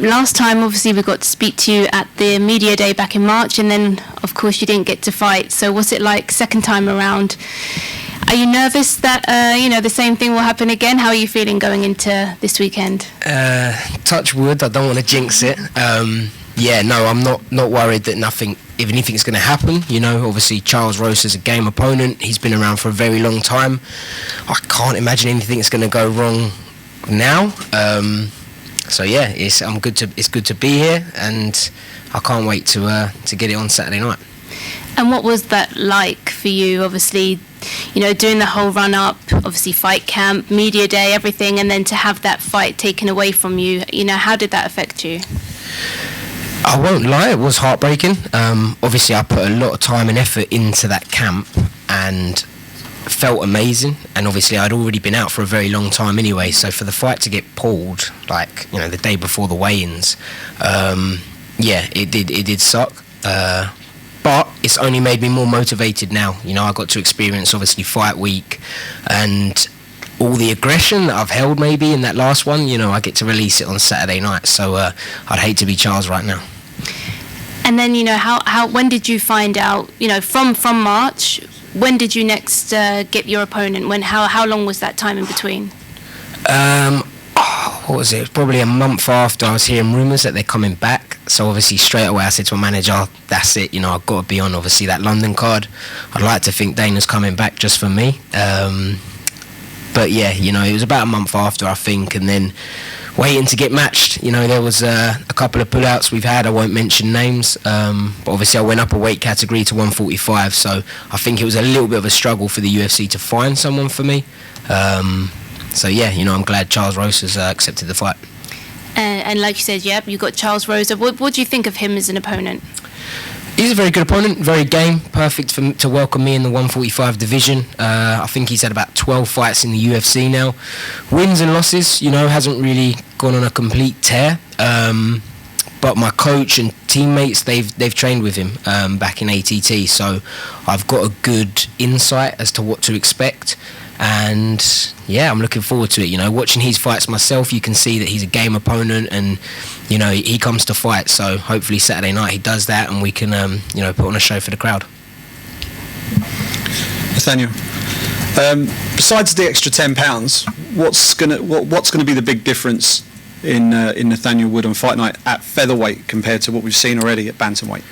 Last time, obviously, we got to speak to you at the media day back in March, and then, of course, you didn't get to fight. So what's it like second time around? Are you nervous that, the same thing will happen again? How are you feeling going into this weekend? Touch wood, I don't want to jinx it. I'm not worried that if anything's going to happen. Obviously Charles Rosa is a game opponent. He's been around for a very long time. I can't imagine anything's going to go wrong now. It's good to be here, and I can't wait to get it on Saturday night. And what was that like for you? Obviously, doing the whole run up, obviously fight camp, media day, everything, and then to have that fight taken away from you. How did that affect you? I won't lie, it was heartbreaking. Obviously, I put a lot of time and effort into that camp, and felt amazing, and obviously I'd already been out for a very long time anyway, so for the fight to get pulled the day before the weigh-ins, it did suck, but it's only made me more motivated now. I got to experience obviously fight week, and all the aggression that I've held maybe in that last one, I get to release it on Saturday night, so I'd hate to be Charles right now. And then when did you find out, from March, when did you next get your opponent? How long was that time in between? What was it? Probably a month after I was hearing rumours that they're coming back. So obviously straight away I said to my manager, that's it, I've got to be on obviously that London card. I'd like to think Dana's coming back just for me. But yeah, it was about a month after, I think, and then waiting to get matched. There was a couple of pullouts we've had. I won't mention names, but obviously I went up a weight category to 145, so I think it was a little bit of a struggle for the UFC to find someone for me. I'm glad Charles Rosa's accepted the fight. And like you said, you got Charles Rosa. What do you think of him as an opponent? He's a very good opponent, very game, perfect to welcome me in the 145 division. I think he's had about 12 fights in the UFC now. Wins and losses, hasn't really gone on a complete tear. But my coach and teammates, they've trained with him back in ATT, so I've got a good insight as to what to expect. And I'm looking forward to it. Watching his fights myself, you can see that he's a game opponent, and he comes to fight. So hopefully Saturday night he does that, and we can put on a show for the crowd. Nathaniel, besides the extra £10, what's gonna be the big difference in Nathaniel Wood on fight night at featherweight compared to what we've seen already at bantamweight?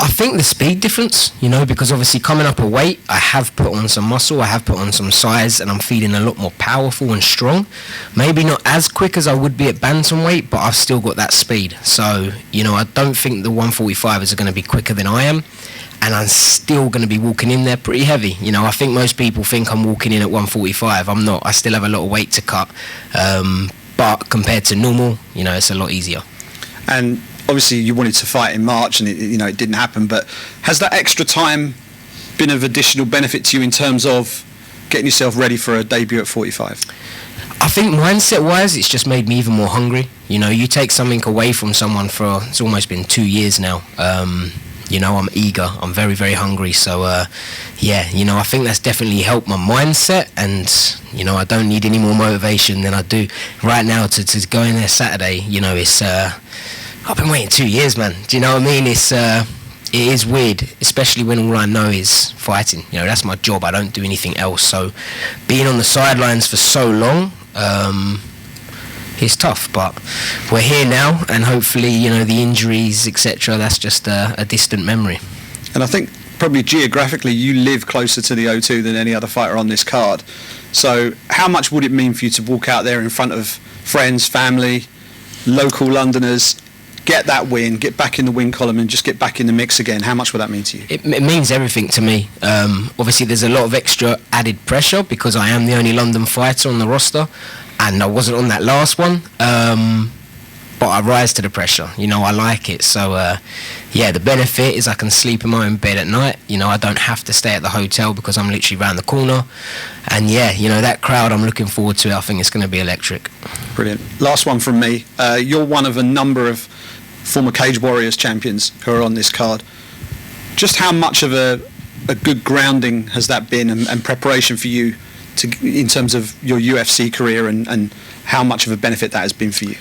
I think the speed difference, because obviously coming up a weight, I have put on some muscle, I have put on some size, and I'm feeling a lot more powerful and strong. Maybe not as quick as I would be at bantamweight, but I've still got that speed. So, I don't think the 145ers are going to be quicker than I am, and I'm still going to be walking in there pretty heavy. I think most people think I'm walking in at 145. I'm not. I still have a lot of weight to cut, but compared to normal, it's a lot easier. And obviously you wanted to fight in March, and it didn't happen, but has that extra time been of additional benefit to you in terms of getting yourself ready for a debut at 45? I think mindset wise it's just made me even more hungry. You take something away from someone it's almost been 2 years now. I'm eager, I'm very, very hungry, so I think that's definitely helped my mindset, and I don't need any more motivation than I do right now to go in there Saturday. It's I've been waiting 2 years, man. Do you know what I mean? It is weird, especially when all I know is fighting. That's my job. I don't do anything else. So being on the sidelines for so long, it's tough. But we're here now, and hopefully, the injuries, etc., that's just a distant memory. And I think probably geographically you live closer to the O2 than any other fighter on this card. So how much would it mean for you to walk out there in front of friends, family, local Londoners, get that win, get back in the win column, and just get back in the mix again? How much would that mean to you? It means everything to me. Obviously there's a lot of extra added pressure because I am the only London fighter on the roster, and I wasn't on that last one, but I rise to the pressure. I like it. So the benefit is I can sleep in my own bed at night. I don't have to stay at the hotel because I'm literally around the corner. And that crowd, I'm looking forward to it. I think it's going to be electric. Brilliant. Last one from me. You're one of a number of former Cage Warriors champions who are on this card. Just how much of a good grounding has that been, and preparation for you in terms of your UFC career, and how much of a benefit that has been for you?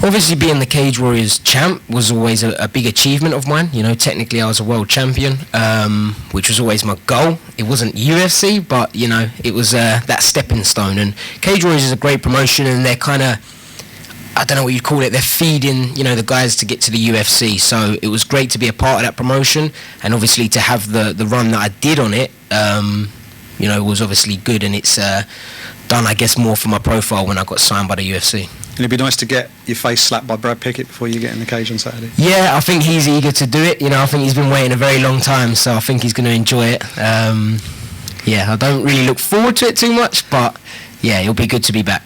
Obviously, being the Cage Warriors champ was always a big achievement of mine. You know, technically I was a world champion, which was always my goal. It wasn't UFC, but, you know, it was that stepping stone. And Cage Warriors is a great promotion, and they're kind of, I don't know what you'd call it, they're feeding, you know, the guys to get to the UFC. So it was great to be a part of that promotion, and obviously to have the run that I did on it, you know, was obviously good, and it's done, I guess, more for my profile when I got signed by the UFC. And it'd be nice to get your face slapped by Brad Pickett before you get in the cage on Saturday. Yeah, I think he's eager to do it. You know, I think he's been waiting a very long time, so I think he's going to enjoy it. Yeah, I don't really look forward to it too much, but yeah, it'll be good to be back.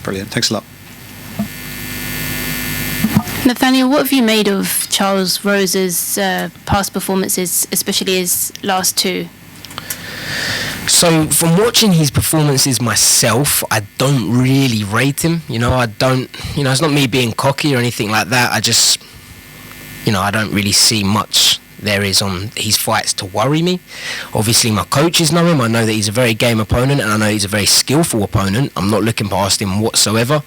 Brilliant. Thanks a lot. Nathaniel, what have you made of Charles Rosa's past performances, especially his last two? So from watching his performances myself, I don't really rate him. You know, it's not me being cocky or anything like that. I just, you know, I don't really see much there is on his fights to worry me. Obviously, my coaches know him. I know that he's a very game opponent, and I know he's a very skillful opponent. I'm not looking past him whatsoever.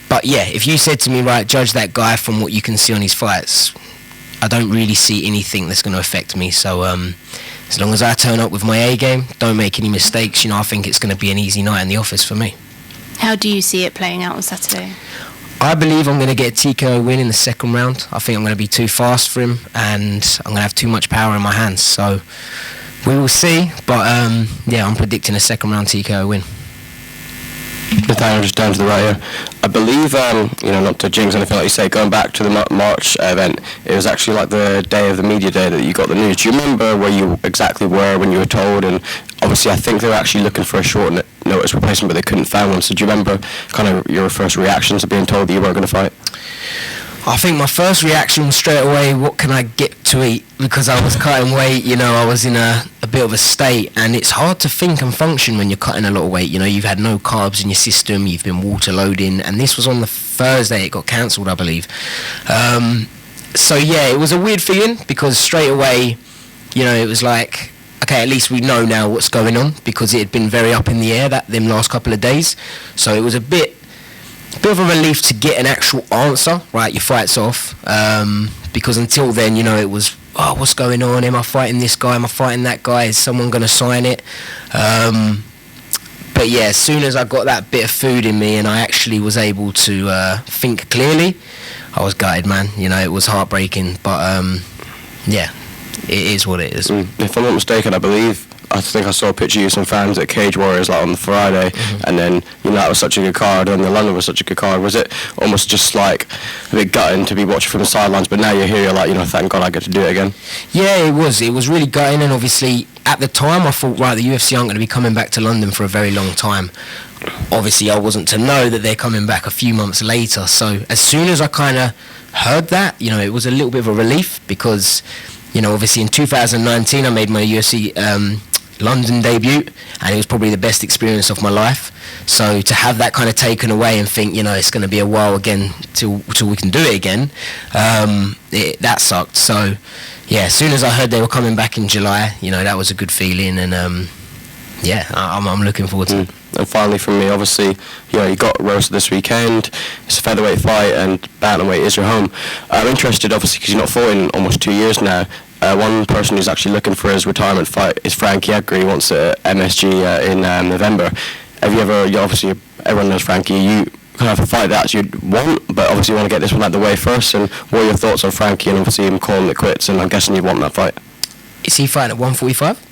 But yeah, if you said to me, right, judge that guy from what you can see on his fights, I don't really see anything that's going to affect me. So as long as I turn up with my A game, don't make any mistakes, you know, I think it's going to be an easy night in the office for me. How do you see it playing out on Saturday? I believe I'm going to get a TKO win in the second round. I think I'm going to be too fast for him, and I'm going to have too much power in my hands. So we will see. But yeah, I'm predicting a second round TKO win. Nathaniel, just down to the right here. I believe, you know, not to jinx anything like you say, going back to the March event, it was actually like the day of the media day that you got the news. Do you remember where you exactly were when you were told? And obviously I think they were actually looking for a short notice replacement, but they couldn't find one. So do you remember kind of your first reaction to being told that you weren't going to fight? I think my first reaction was straight away, what can I get to eat? Because I was cutting weight, you know, I was in a bit of a state, and it's hard to think and function when you're cutting a lot of weight. You know, you've had no carbs in your system, you've been water loading, and this was on the Thursday, it got cancelled, I believe. So yeah, it was a weird feeling, because straight away, you know, it was like, okay, at least we know now what's going on, because it had been very up in the air them last couple of days. So it was a bit of a relief to get an actual answer, right, your fight's off, because until then, you know, it was, oh, what's going on, am I fighting this guy, am I fighting that guy, is someone going to sign it? But yeah, as soon as I got that bit of food in me and I actually was able to think clearly, I was gutted, man. You know, it was heartbreaking, but yeah, it is what it is. If I'm not mistaken, I think I saw a picture of you, some fans at Cage Warriors like on the Friday, and then, you know, that was such a good card, and the London was such a good card. Was it almost just like a bit gutting to be watching from the sidelines, but now you're here, you're like, you know, thank God I get to do it again? Yeah, it was really gutting, and obviously at the time I thought, right, the UFC aren't going to be coming back to London for a very long time. Obviously I wasn't to know that they're coming back a few months later, so as soon as I kind of heard that, you know, it was a little bit of a relief, because, you know, obviously in 2019 I made my UFC London debut, and it was probably the best experience of my life. So to have that kind of taken away and think, you know, it's going to be a while again till we can do it again, that sucked. So yeah, as soon as I heard they were coming back in July, you know, that was a good feeling, and yeah, I'm looking forward to it. And finally from me, obviously, you know, you got Rosa this weekend, it's a featherweight fight, and bantamweight is your home. I'm interested, obviously, because you're not fought in almost 2 years now. One person who's actually looking for his retirement fight is Frankie. He wants a MSG in November. Have you ever, obviously everyone knows Frankie, you kind of have a fight that you'd want, but obviously you want to get this one out of the way first, and what are your thoughts on Frankie and obviously him calling it quits, and I'm guessing you want that fight? Is he fighting at 145?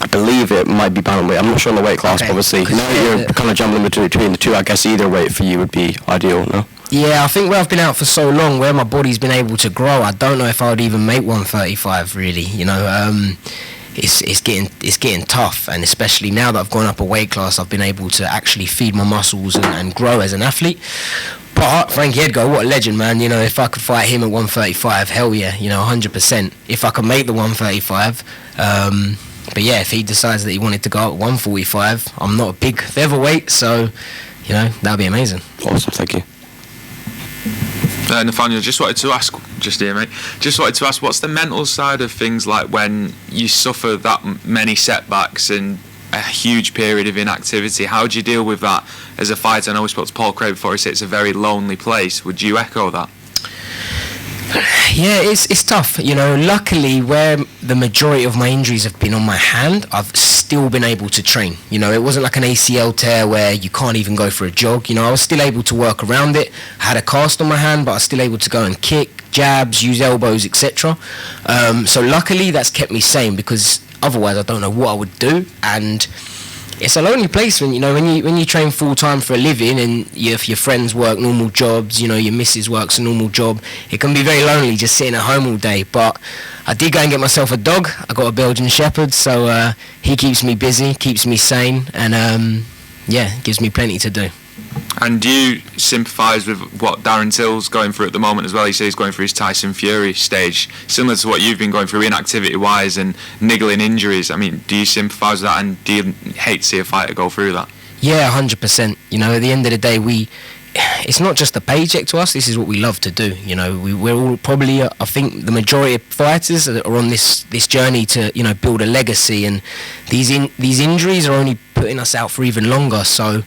I believe it might be bantamweight. I'm not sure on the weight class, okay. Obviously. Now you're kind of jumping between the two, I guess either weight for you would be ideal, no? Yeah, I think where I've been out for so long, where my body's been able to grow, I don't know if I would even make 135, really. You know, it's getting tough, and especially now that I've gone up a weight class, I've been able to actually feed my muscles and grow as an athlete. But Frankie Edgar, what a legend, man. You know, if I could fight him at 135, hell yeah, you know, 100%. If I could make the 135, but yeah, if he decides that he wanted to go at 145, I'm not a big featherweight, so, you know, that would be amazing. Awesome, thank you. Nathaniel, just wanted to ask, what's the mental side of things like when you suffer that many setbacks and a huge period of inactivity? How do you deal with that as a fighter, I know we spoke to Paul Craig before, he said it's a very lonely place. Would you echo that? Yeah, it's tough. You know, luckily where the majority of my injuries have been on my hand, I've still been able to train. You know, it wasn't like an ACL tear where you can't even go for a jog. You know, I was still able to work around it. I had a cast on my hand, but I was still able to go and kick, jabs, use elbows, etc. So luckily that's kept me sane, because otherwise I don't know what I would do. And it's a lonely place when you train full time for a living, and if your friends work normal jobs, you know, your missus works a normal job, it can be very lonely just sitting at home all day. But I did go and get myself a dog. I got a Belgian Shepherd, so he keeps me busy, keeps me sane, and gives me plenty to do. And do you sympathise with what Darren Till's going through at the moment as well? He says he's going through his Tyson Fury stage, similar to what you've been going through inactivity-wise and niggling injuries. I mean, do you sympathise with that, and do you hate to see a fighter go through that? Yeah, 100%. You know, at the end of the day, it's not just a paycheck to us. This is what we love to do. You know, we're all probably, I think, the majority of fighters are on this journey to, you know, build a legacy, and these injuries are only putting us out for even longer. So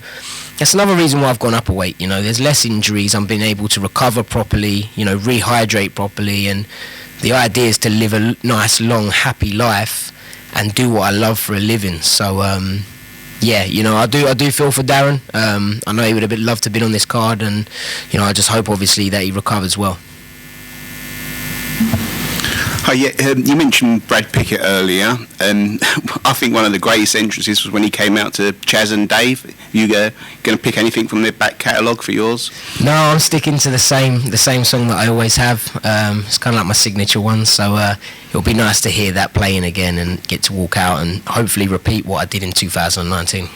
that's another reason why I've gone up a weight. You know, there's less injuries. I'm being able to recover properly, you know, rehydrate properly, and the idea is to live a nice, long, happy life and do what I love for a living. So, you know, I do feel for Darren. I know he would have loved to have been on this card, and, you know, I just hope, obviously, that he recovers well. Hi, you mentioned Brad Pickett earlier. I think one of the greatest entrances was when he came out to Chaz and Dave. You going to pick anything from their back catalogue for yours? No, I'm sticking to the same song that I always have. It's kind of like my signature one, so it'll be nice to hear that playing again and get to walk out and hopefully repeat what I did in 2019.